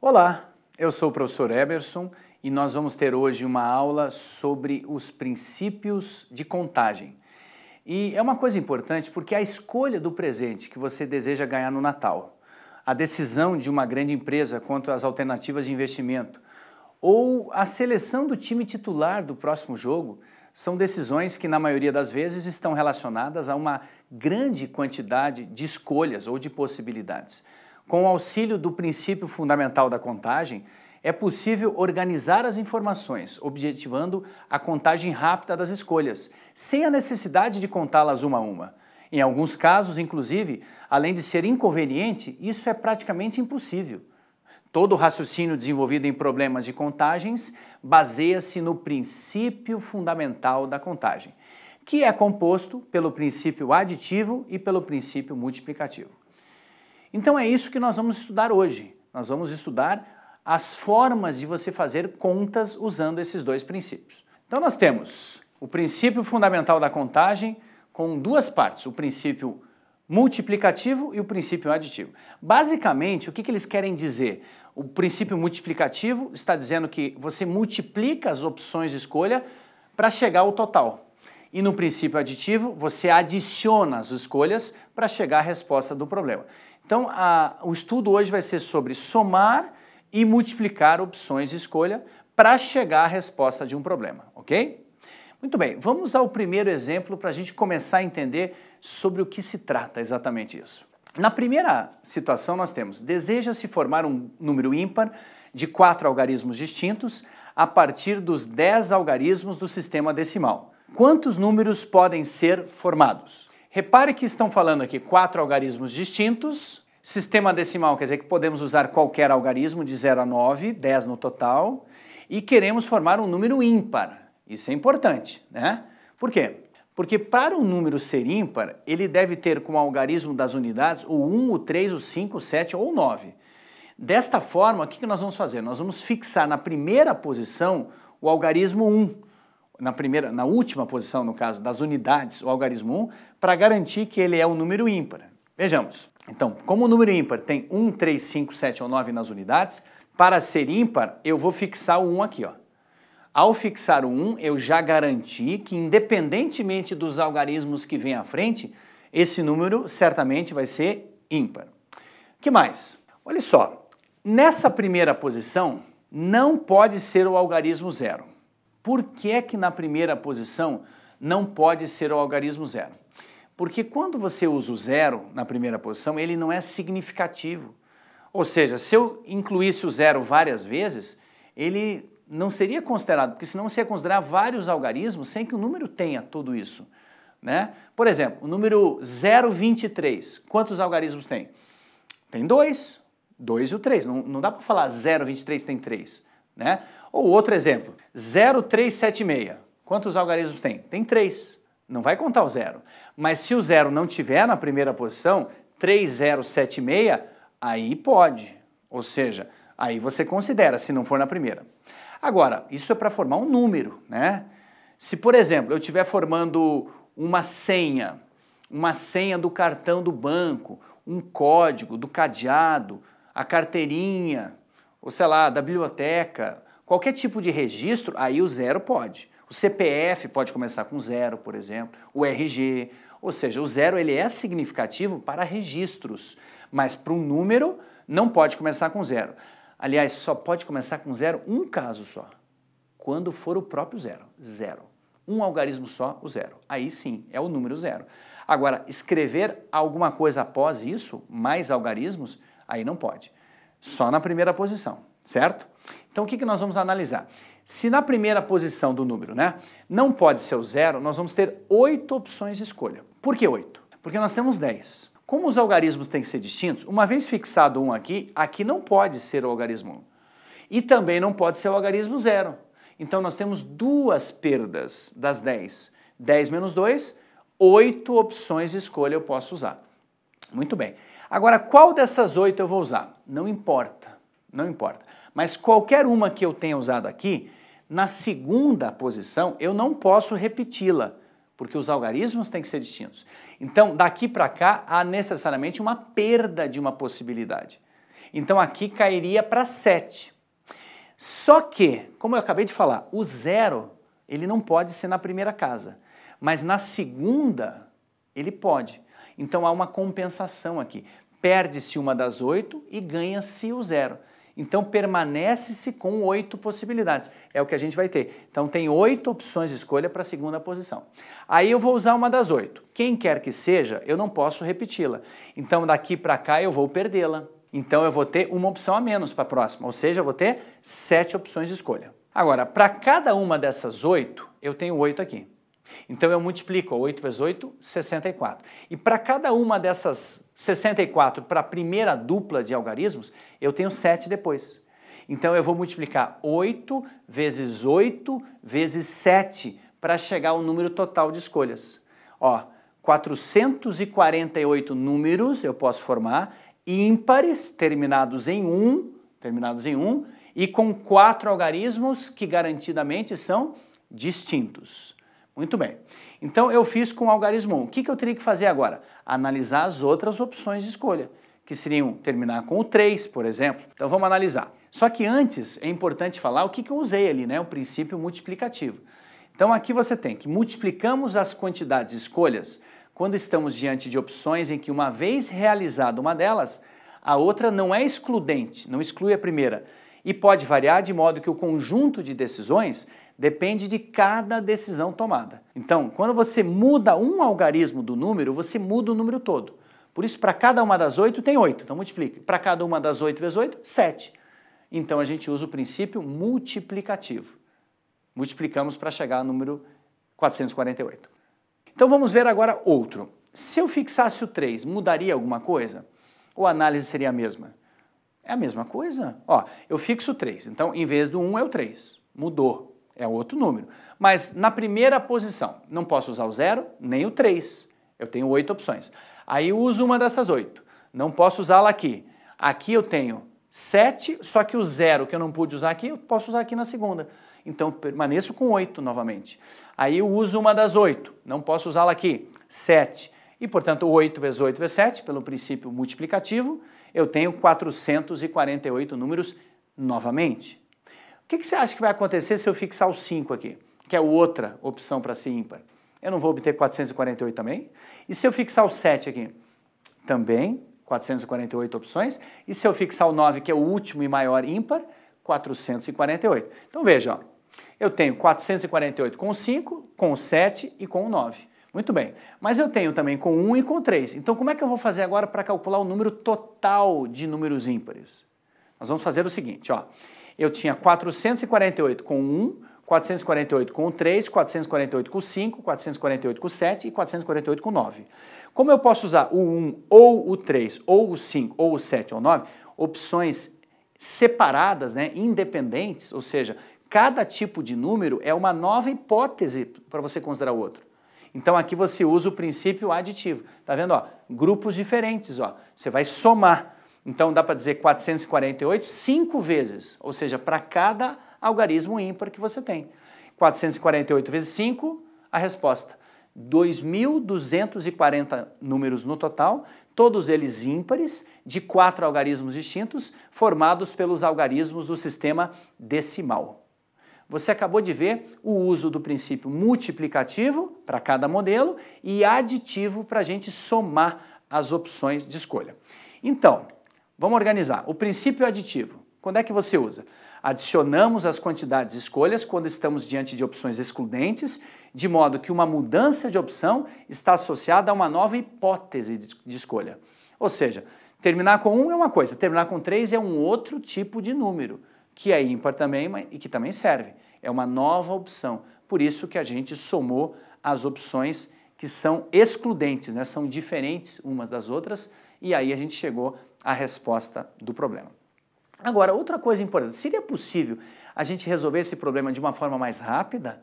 Olá, eu sou o professor Eberson e nós vamos ter hoje uma aula sobre os princípios de contagem. E é uma coisa importante porque a escolha do presente que você deseja ganhar no Natal, a decisão de uma grande empresa quanto às alternativas de investimento ou a seleção do time titular do próximo jogo são decisões que na maioria das vezes estão relacionadas a uma grande quantidade de escolhas ou de possibilidades. Com o auxílio do princípio fundamental da contagem, é possível organizar as informações, objetivando a contagem rápida das escolhas, sem a necessidade de contá-las uma a uma. Em alguns casos, inclusive, além de ser inconveniente, isso é praticamente impossível. Todo o raciocínio desenvolvido em problemas de contagens baseia-se no princípio fundamental da contagem, que é composto pelo princípio aditivo e pelo princípio multiplicativo. Então é isso que nós vamos estudar hoje. Nós vamos estudar as formas de você fazer contas usando esses dois princípios. Então nós temos o princípio fundamental da contagem com duas partes, o princípio multiplicativo e o princípio aditivo. Basicamente, o que eles querem dizer? O princípio multiplicativo está dizendo que você multiplica as opções de escolha para chegar ao total. E no princípio aditivo, você adiciona as escolhas para chegar à resposta do problema. Então, o estudo hoje vai ser sobre somar e multiplicar opções de escolha para chegar à resposta de um problema, ok? Muito bem, vamos ao primeiro exemplo para a gente começar a entender sobre o que se trata exatamente isso. Na primeira situação nós temos, deseja-se formar um número ímpar de 4 algarismos distintos a partir dos 10 algarismos do sistema decimal. Quantos números podem ser formados? Repare que estão falando aqui 4 algarismos distintos, sistema decimal quer dizer que podemos usar qualquer algarismo de 0 a 9, 10 no total, e queremos formar um número ímpar. Isso é importante, né? Por quê? Porque para um número ser ímpar, ele deve ter como algarismo das unidades o 1, o 3, o 5, o 7 ou o 9. Desta forma, o que nós vamos fazer? Nós vamos fixar na primeira posição o algarismo 1. Na última posição, no caso das unidades, o algarismo 1, para garantir que ele é um número ímpar. Vejamos. Então, como o número ímpar tem 1, 3, 5, 7 ou 9 nas unidades, para ser ímpar, eu vou fixar o 1 aqui, ó. Ao fixar o 1, eu já garanti que, independentemente dos algarismos que vêm à frente, esse número certamente vai ser ímpar. O que mais? Olha só, nessa primeira posição não pode ser o algarismo 0. Por que que na primeira posição não pode ser o algarismo 0? Porque quando você usa o 0 na primeira posição, ele não é significativo. Ou seja, se eu incluísse o 0 várias vezes, ele não seria considerado, porque senão você ia considerar vários algarismos sem que o número tenha tudo isso, né? Por exemplo, o número 0,23, quantos algarismos tem? Tem 2 e o 3, não dá para falar 0,23 tem 3, né? Ou outro exemplo, 0,376, quantos algarismos tem? Tem 3, não vai contar o 0. Mas se o 0 não tiver na primeira posição, 3076, aí pode, ou seja, aí você considera se não for na primeira. Agora, isso é para formar um número, né? Se, por exemplo, eu estiver formando uma senha do cartão do banco, um código do cadeado, a carteirinha, ou sei lá, da biblioteca, qualquer tipo de registro, aí o 0 pode. O CPF pode começar com 0, por exemplo, o RG, ou seja, o 0 ele é significativo para registros, mas para um número não pode começar com 0. Aliás, só pode começar com 0 um caso só, quando for o próprio 0, 0. Um algarismo só, o 0. Aí sim, é o número 0. Agora, escrever alguma coisa após isso, mais algarismos, aí não pode. Só na primeira posição, certo? Então o que nós vamos analisar? Se na primeira posição do número, né, não pode ser o 0, nós vamos ter 8 opções de escolha. Por que 8? Porque nós temos 10. Como os algarismos têm que ser distintos, uma vez fixado um aqui não pode ser o algarismo 1. E também não pode ser o algarismo 0. Então nós temos duas perdas das 10. 10 menos 2, 8 opções de escolha eu posso usar. Muito bem. Agora, qual dessas 8 eu vou usar? Não importa, não importa. Mas qualquer uma que eu tenha usado aqui, na segunda posição, eu não posso repeti-la, porque os algarismos têm que ser distintos. Então, daqui para cá, há necessariamente uma perda de uma possibilidade. Então aqui cairia para 7. Só que, como eu acabei de falar, o 0 ele não pode ser na primeira casa, mas na segunda ele pode. Então há uma compensação aqui. Perde-se uma das 8 e ganha-se o 0. Então permanece-se com 8 possibilidades. É o que a gente vai ter. Então tem 8 opções de escolha para a segunda posição. Aí eu vou usar uma das 8. Quem quer que seja, eu não posso repeti-la. Então daqui para cá eu vou perdê-la. Então eu vou ter uma opção a menos para a próxima, ou seja, eu vou ter 7 opções de escolha. Agora, para cada uma dessas 8, eu tenho 8 aqui. Então eu multiplico 8 vezes 8, 64. E para cada uma dessas 64, para a primeira dupla de algarismos, eu tenho 7 depois. Então eu vou multiplicar 8 vezes 8 vezes 7 para chegar ao número total de escolhas. Ó, 448 números eu posso formar, ímpares, terminados em 1, e com 4 algarismos que garantidamente são distintos. Muito bem. Então eu fiz com o algarismo 1. O que eu teria que fazer agora? Analisar as outras opções de escolha, que seriam terminar com o 3, por exemplo. Então vamos analisar. Só que antes é importante falar o que eu usei ali, né? O princípio multiplicativo. Então aqui você tem que multiplicamos as quantidades de escolhas quando estamos diante de opções em que uma vez realizada uma delas, a outra não é excludente, não exclui a primeira, e pode variar de modo que o conjunto de decisões depende de cada decisão tomada. Então, quando você muda um algarismo do número, você muda o número todo. Por isso, para cada uma das 8 tem 8, então multiplique. Para cada uma das 8 vezes 8, 7. Então a gente usa o princípio multiplicativo. Multiplicamos para chegar ao número 448. Então vamos ver agora outro. Se eu fixasse o 3, mudaria alguma coisa? Ou a análise seria a mesma? É a mesma coisa. Ó, eu fixo o 3, então em vez do 1 é o 3. Mudou, é outro número. Mas na primeira posição, não posso usar o 0 nem o 3. Eu tenho 8 opções. Aí eu uso uma dessas 8. Não posso usá-la aqui. Aqui eu tenho 7, só que o 0 que eu não pude usar aqui, eu posso usar aqui na segunda. Então permaneço com 8 novamente. Aí eu uso uma das 8, não posso usá-la aqui, 7. E portanto 8 vezes 8 vezes 7, pelo princípio multiplicativo, eu tenho 448 números novamente. O que você acha que vai acontecer se eu fixar o 5 aqui, que é outra opção para ser ímpar? Eu não vou obter 448 também? E se eu fixar o 7 aqui? Também 448 opções. E se eu fixar o 9, que é o último e maior ímpar? 448. Então veja, ó, eu tenho 448 com o 5, com o 7 e com o 9. Muito bem, mas eu tenho também com 1 e com 3. Então como é que eu vou fazer agora para calcular o número total de números ímpares? Nós vamos fazer o seguinte, ó. Eu tinha 448 com 1, 448 com o 3, 448 com o 5, 448 com o 7 e 448 com o 9. Como eu posso usar o 1 ou o 3 ou o 5 ou o 7 ou o 9, opções separadas, né, independentes, ou seja, cada tipo de número é uma nova hipótese para você considerar o outro. Então aqui você usa o princípio aditivo. Tá vendo? Ó, grupos diferentes, ó. Você vai somar. Então dá para dizer 448 5 vezes, ou seja, para cada algarismo ímpar que você tem. 448 vezes 5, a resposta. 2.240 números no total, todos eles ímpares, de 4 algarismos distintos, formados pelos algarismos do sistema decimal. Você acabou de ver o uso do princípio multiplicativo para cada modelo e aditivo para a gente somar as opções de escolha. Então, vamos organizar. O princípio aditivo, quando é que você usa? Adicionamos as quantidades de escolhas quando estamos diante de opções excludentes, de modo que uma mudança de opção está associada a uma nova hipótese de escolha. Ou seja, terminar com 1 é uma coisa, terminar com 3 é um outro tipo de número, que é ímpar também e que também serve. É uma nova opção. Por isso que a gente somou as opções que são excludentes, né? São diferentes umas das outras, e aí a gente chegou à resposta do problema. Agora, outra coisa importante, seria possível a gente resolver esse problema de uma forma mais rápida?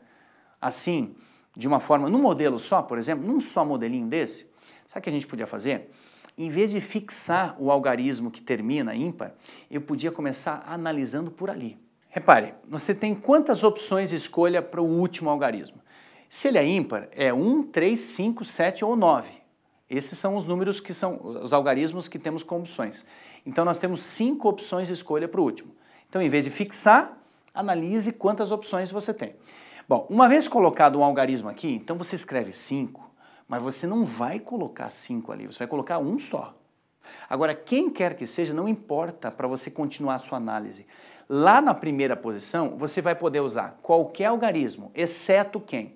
Assim, de uma forma, num modelo só, por exemplo, num só modelinho desse? Sabe o que a gente podia fazer? Em vez de fixar o algarismo que termina ímpar, eu podia começar analisando por ali. Repare, você tem quantas opções de escolha para o último algarismo? Se ele é ímpar, é 1, 3, 5, 7 ou 9. Esses são os números que são os algarismos que temos como opções. Então nós temos 5 opções de escolha para o último. Então, em vez de fixar, analise quantas opções você tem. Bom, uma vez colocado um algarismo aqui, então você escreve 5, mas você não vai colocar 5 ali, você vai colocar um só. Agora, quem quer que seja, não importa para você continuar a sua análise. Lá na primeira posição, você vai poder usar qualquer algarismo, exceto quem?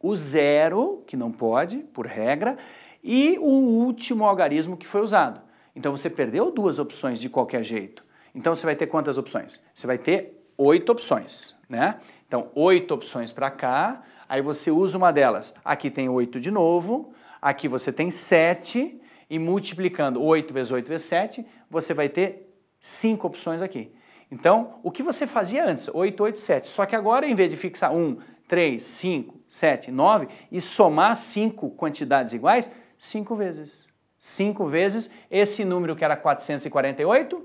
O 0, que não pode, por regra, e o último algarismo que foi usado. Então você perdeu 2 opções de qualquer jeito. Então você vai ter quantas opções? Você vai ter 8 opções, né? Então 8 opções para cá, aí você usa uma delas. Aqui tem 8 de novo, aqui você tem 7, e multiplicando 8 vezes 8 vezes 7, você vai ter 5 opções aqui. Então, o que você fazia antes? 8, 8, 7. Só que agora, em vez de fixar 1, 3, 5, 7, 9 e somar 5 quantidades iguais, 5 vezes. 5 vezes esse número que era 448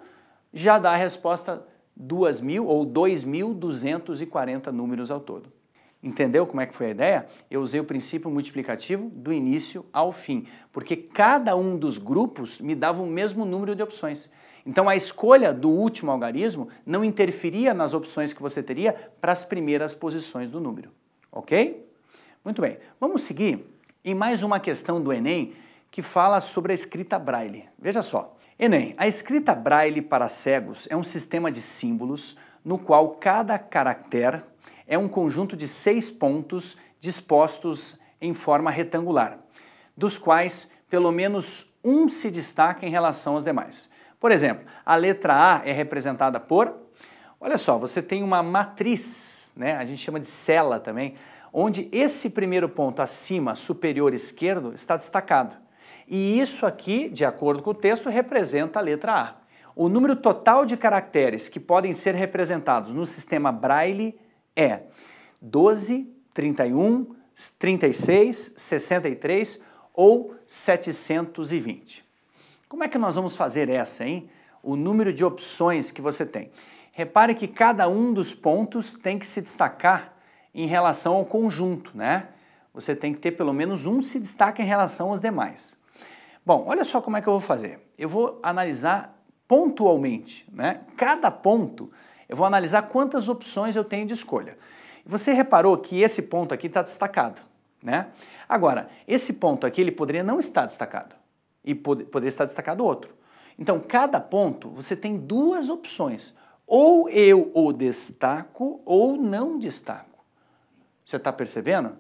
já dá a resposta 2.000 ou 2.240 números ao todo. Entendeu como é que foi a ideia? Eu usei o princípio multiplicativo do início ao fim, porque cada um dos grupos me dava o mesmo número de opções. Então a escolha do último algarismo não interferia nas opções que você teria para as primeiras posições do número. Ok? Muito bem. Vamos seguir em mais uma questão do Enem que fala sobre a escrita Braille. Veja só. Enem, a escrita Braille para cegos é um sistema de símbolos no qual cada caractere é um conjunto de 6 pontos dispostos em forma retangular, dos quais pelo menos um se destaca em relação aos demais. Por exemplo, a letra A é representada por, olha só, você tem uma matriz, né? A gente chama de cela também, onde esse primeiro ponto acima, superior esquerdo, está destacado. E isso aqui, de acordo com o texto, representa a letra A. O número total de caracteres que podem ser representados no sistema Braille é 12, 31, 36, 63 ou 720. Como é que nós vamos fazer essa, hein? O número de opções que você tem. Repare que cada um dos pontos tem que se destacar em relação ao conjunto, né? Você tem que ter pelo menos um se destaca em relação aos demais. Bom, olha só como é que eu vou fazer. Eu vou analisar pontualmente, né? Cada ponto eu vou analisar quantas opções eu tenho de escolha. Você reparou que esse ponto aqui está destacado, né? Agora, esse ponto aqui ele poderia não estar destacado e poderia estar destacado outro. Então, cada ponto você tem 2 opções. Ou eu o destaco ou não destaco. Você está percebendo?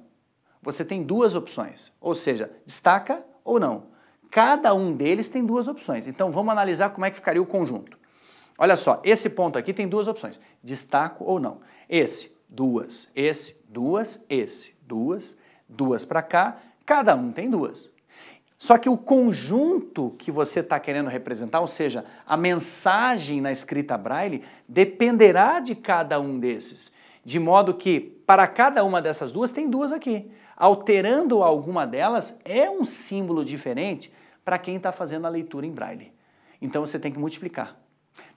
Você tem 2 opções, ou seja, destaca ou não. Cada um deles tem 2 opções. Então, vamos analisar como é que ficaria o conjunto. Olha só, esse ponto aqui tem 2 opções, destaco ou não. Esse, 2, esse, 2, esse, 2, 2 para cá, cada um tem 2. Só que o conjunto que você está querendo representar, ou seja, a mensagem na escrita Braille, dependerá de cada um desses. De modo que, para cada uma dessas 2, tem 2 aqui. Alterando alguma delas, é um símbolo diferente para quem está fazendo a leitura em Braille. Então você tem que multiplicar.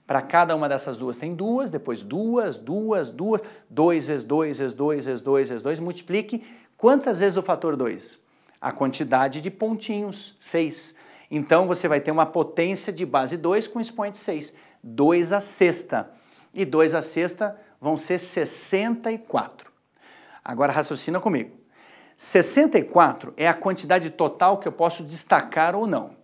Para cada uma dessas 2 tem 2, depois 2, 2, 2, 2 vezes 2 vezes 2 vezes 2 vezes 2, multiplique. Quantas vezes o fator 2? A quantidade de pontinhos, 6. Então você vai ter uma potência de base 2 com expoente 6. 2 à sexta. E 2 à sexta vão ser 64. Agora raciocina comigo. 64 é a quantidade total que eu posso destacar ou não.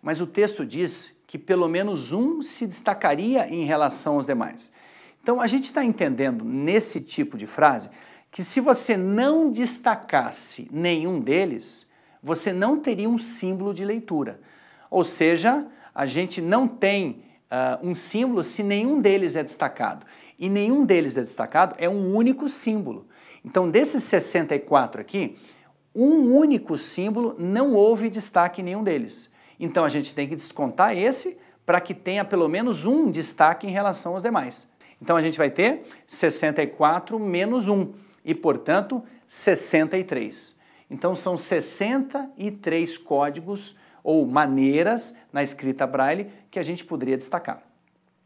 Mas o texto diz que pelo menos um se destacaria em relação aos demais. Então a gente está entendendo nesse tipo de frase que se você não destacasse nenhum deles, você não teria um símbolo de leitura. Ou seja, a gente não tem um símbolo se nenhum deles é destacado. E nenhum deles é destacado é um único símbolo. Então desses 64 aqui, um único símbolo não houve destaque em nenhum deles. Então a gente tem que descontar esse para que tenha pelo menos um destaque em relação aos demais. Então a gente vai ter 64 menos 1 e, portanto, 63. Então são 63 códigos ou maneiras na escrita Braille que a gente poderia destacar.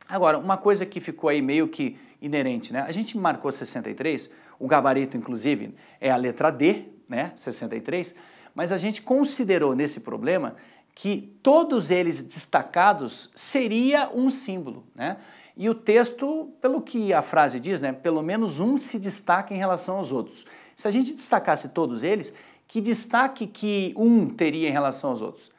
Agora, uma coisa que ficou aí meio que inerente, né? A gente marcou 63, o gabarito inclusive é a letra D, né? 63, mas a gente considerou nesse problema que todos eles destacados seria um símbolo, né? E o texto, pelo que a frase diz, né, pelo menos um se destaca em relação aos outros. Se a gente destacasse todos eles, que destaque que um teria em relação aos outros?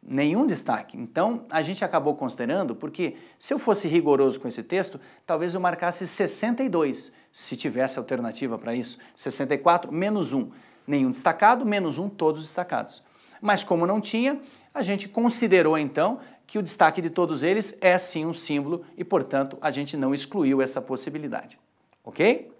Nenhum destaque. Então, a gente acabou considerando, porque se eu fosse rigoroso com esse texto, talvez eu marcasse 62, se tivesse alternativa para isso. 64 menos 1. Nenhum destacado, menos 1, todos destacados. Mas como não tinha, a gente considerou então que o destaque de todos eles é sim um símbolo e, portanto, a gente não excluiu essa possibilidade. Ok?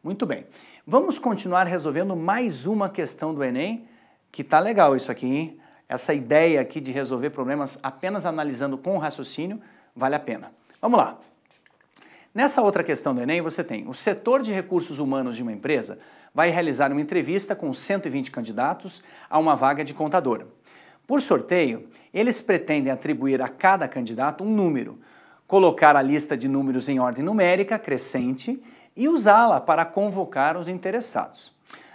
Muito bem. Vamos continuar resolvendo mais uma questão do Enem, que tá legal isso aqui, hein? Essa ideia aqui de resolver problemas apenas analisando com raciocínio vale a pena. Vamos lá. Nessa outra questão do Enem, você tem o setor de recursos humanos de uma empresa vai realizar uma entrevista com 120 candidatos a uma vaga de contador. Por sorteio, eles pretendem atribuir a cada candidato um número, colocar a lista de números em ordem numérica crescente e usá-la para convocar os interessados.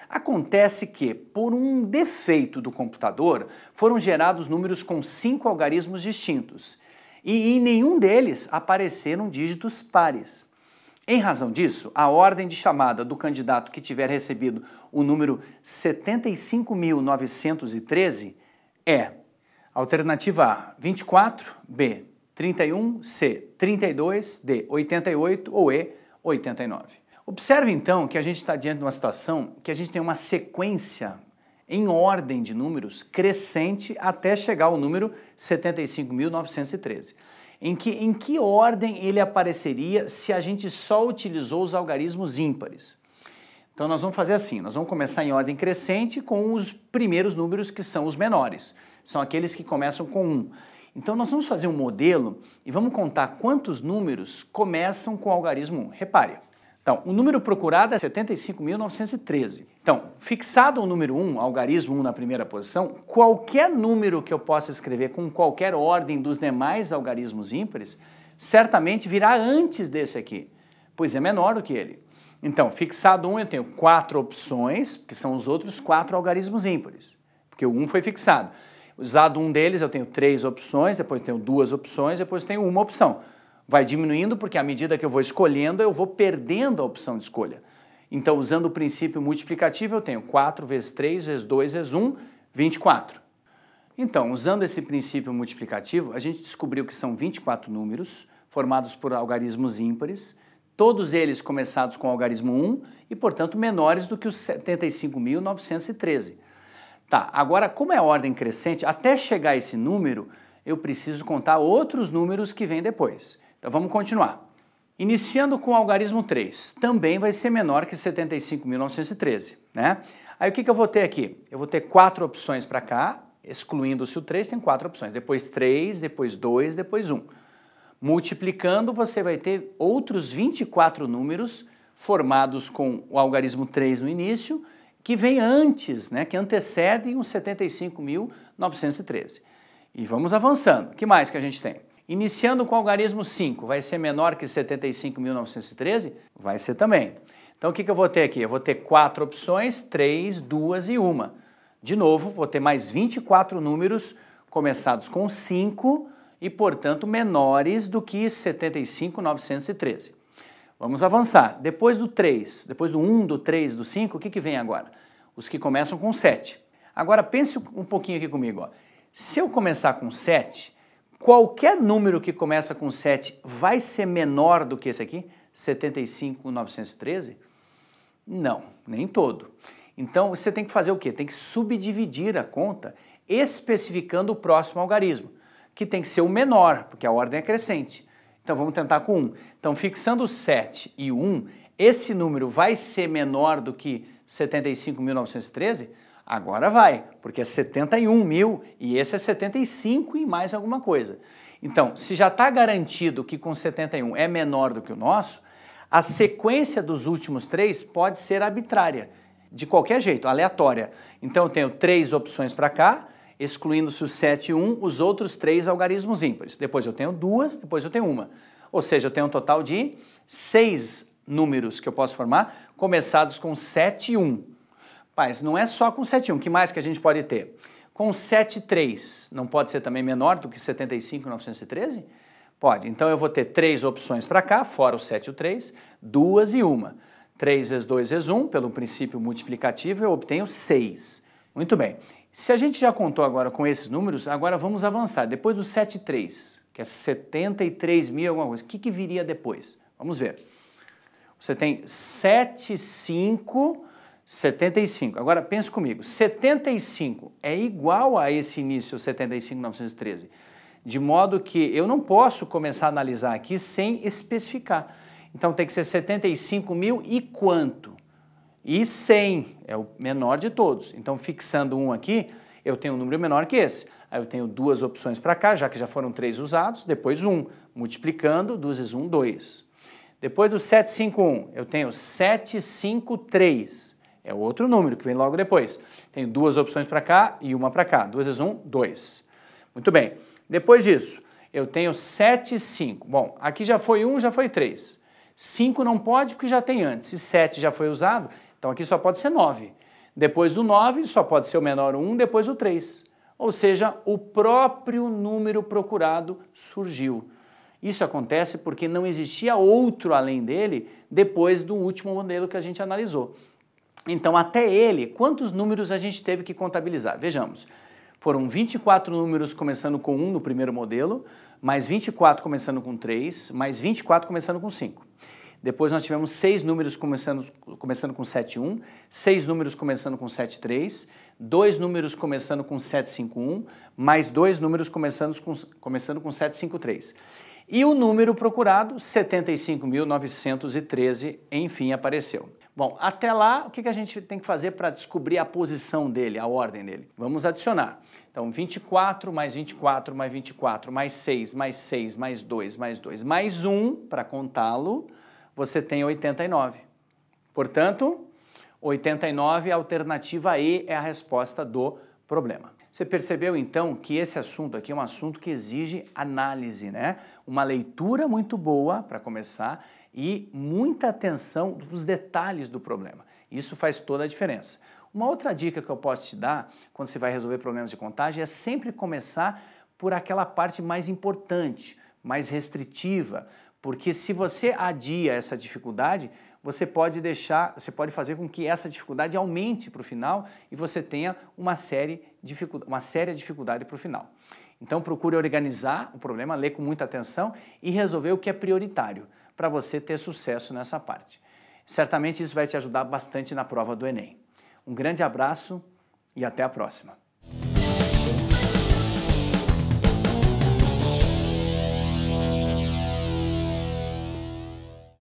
Acontece que, por um defeito do computador, foram gerados números com 5 algarismos distintos e em nenhum deles apareceram dígitos pares. Em razão disso, a ordem de chamada do candidato que tiver recebido o número 75.913 é alternativa A, 24, B, 31, C, 32, D, 88 ou E, 89. Observe então que a gente está diante de uma situação que a gente tem uma sequência em ordem de números crescente até chegar ao número 75.913. Em que ordem ele apareceria se a gente só utilizou os algarismos ímpares? Então nós vamos fazer assim, nós vamos começar em ordem crescente com os primeiros números que são os menores, são aqueles que começam com 1. Então nós vamos fazer um modelo e vamos contar quantos números começam com o algarismo 1. Repare. Então, o número procurado é 75.913. Então, fixado o número 1, algarismo 1 na primeira posição, qualquer número que eu possa escrever com qualquer ordem dos demais algarismos ímpares, certamente virá antes desse aqui, pois é menor do que ele. Então, fixado 1, eu tenho 4 opções, que são os outros 4 algarismos ímpares, porque o 1 foi fixado. Usado um deles, eu tenho 3 opções, depois tenho 2 opções, depois tenho uma opção. Vai diminuindo porque à medida que eu vou escolhendo, eu vou perdendo a opção de escolha. Então, usando o princípio multiplicativo, eu tenho 4 vezes 3 vezes 2 vezes 1, 24. Então, usando esse princípio multiplicativo, a gente descobriu que são 24 números formados por algarismos ímpares, todos eles começados com o algarismo 1 e, portanto, menores do que os 75.913. Tá, agora, como é ordem crescente, até chegar a esse número, eu preciso contar outros números que vêm depois. Então vamos continuar. Iniciando com o algarismo 3, também vai ser menor que 75.913, né? Aí o que eu vou ter aqui? Eu vou ter 4 opções para cá, excluindo-se o 3, tem 4 opções. Depois 3, depois 2, depois 1. Multiplicando, você vai ter outros 24 números formados com o algarismo 3 no início, que vem antes, né? Que antecedem os 75.913. E vamos avançando. O que mais que a gente tem? Iniciando com o algarismo 5, vai ser menor que 75.913? Vai ser também. Então o que eu vou ter aqui? Eu vou ter 4 opções, 3, 2 e 1. De novo, vou ter mais 24 números começados com 5 e, portanto, menores do que 75.913. Vamos avançar. Depois do 3, depois do 1, do 3, do 5, o que vem agora? Os que começam com 7. Agora pense um pouquinho aqui comigo. Ó. Se eu começar com 7, qualquer número que começa com 7 vai ser menor do que esse aqui, 75.913? Não, nem todo. Então você tem que fazer o quê? Tem que subdividir a conta, especificando o próximo algarismo, que tem que ser o menor, porque a ordem é crescente. Então vamos tentar com 1. Então fixando o 7 e o 1, esse número vai ser menor do que 75.913? Agora vai, porque é 71.000 e esse é 75 e mais alguma coisa. Então, se já está garantido que com 71 é menor do que o nosso, a sequência dos últimos 3 pode ser arbitrária, de qualquer jeito, aleatória. Então eu tenho 3 opções para cá, excluindo-se o 7 e 1, os outros 3 algarismos ímpares. Depois eu tenho 2, depois eu tenho 1. Ou seja, eu tenho um total de 6 números que eu posso formar, começados com 7 e 1. Mas não é só com 7 e 1, o que mais que a gente pode ter? com 7,3. Não pode ser também menor do que 75.913? Pode. Então eu vou ter 3 opções para cá, fora o 7 e o 3, 2 e 1. 3 vezes 2 vezes 1, pelo princípio multiplicativo, eu obtenho 6. Muito bem. Se a gente já contou agora com esses números, agora vamos avançar. Depois do 7 e 3, que é 73 mil alguma coisa, o que viria depois? Vamos ver. Você tem 7, 5, 75. Agora pense comigo, 75 é igual a esse início 75.913, de modo que eu não posso começar a analisar aqui sem especificar. Então tem que ser 75 mil e quanto? E 100 é o menor de todos. Então fixando um aqui, eu tenho um número menor que esse. Aí eu tenho 2 opções para cá, já que já foram 3 usados, depois 1. Multiplicando, 2 vezes 1, 2. Depois do 751, eu tenho 753. É outro número que vem logo depois. Tenho 2 opções para cá e uma para cá. 2 vezes 1, 2. Muito bem. Depois disso, eu tenho 75. Bom, aqui já foi 1, já foi 3. 5 não pode porque já tem antes. Se 7 já foi usado, então aqui só pode ser 9. Depois do 9, só pode ser o menor 1, depois o 3. Ou seja, o próprio número procurado surgiu. Isso acontece porque não existia outro além dele depois do último modelo que a gente analisou. Então, até ele, quantos números a gente teve que contabilizar? Vejamos. Foram 24 números começando com 1 no primeiro modelo, mais 24 começando com 3, mais 24 começando com 5. Depois nós tivemos 6 números começando com 7,1, 6 números começando com 7,3, 2 números começando com 7,51, mais 2 números começando com 7,53. E o número procurado, 75.913, enfim, apareceu. Bom, até lá, o que a gente tem que fazer para descobrir a posição dele, a ordem dele? Vamos adicionar. Então, 24 mais 24 mais 24, mais 6, mais 6, mais 2, mais 2, mais 1, para contá-lo, você tem 89. Portanto, 89, a alternativa E é a resposta do problema. Você percebeu então que esse assunto aqui é um assunto que exige análise, né? Uma leitura muito boa para começar e muita atenção dos detalhes do problema. Isso faz toda a diferença. Uma outra dica que eu posso te dar quando você vai resolver problemas de contagem é sempre começar por aquela parte mais importante, mais restritiva, porque se você adia essa dificuldade, você pode fazer com que essa dificuldade aumente para o final e você tenha uma séria dificuldade para o final. Então procure organizar o problema, ler com muita atenção e resolver o que é prioritário para você ter sucesso nessa parte. Certamente isso vai te ajudar bastante na prova do Enem. Um grande abraço e até a próxima.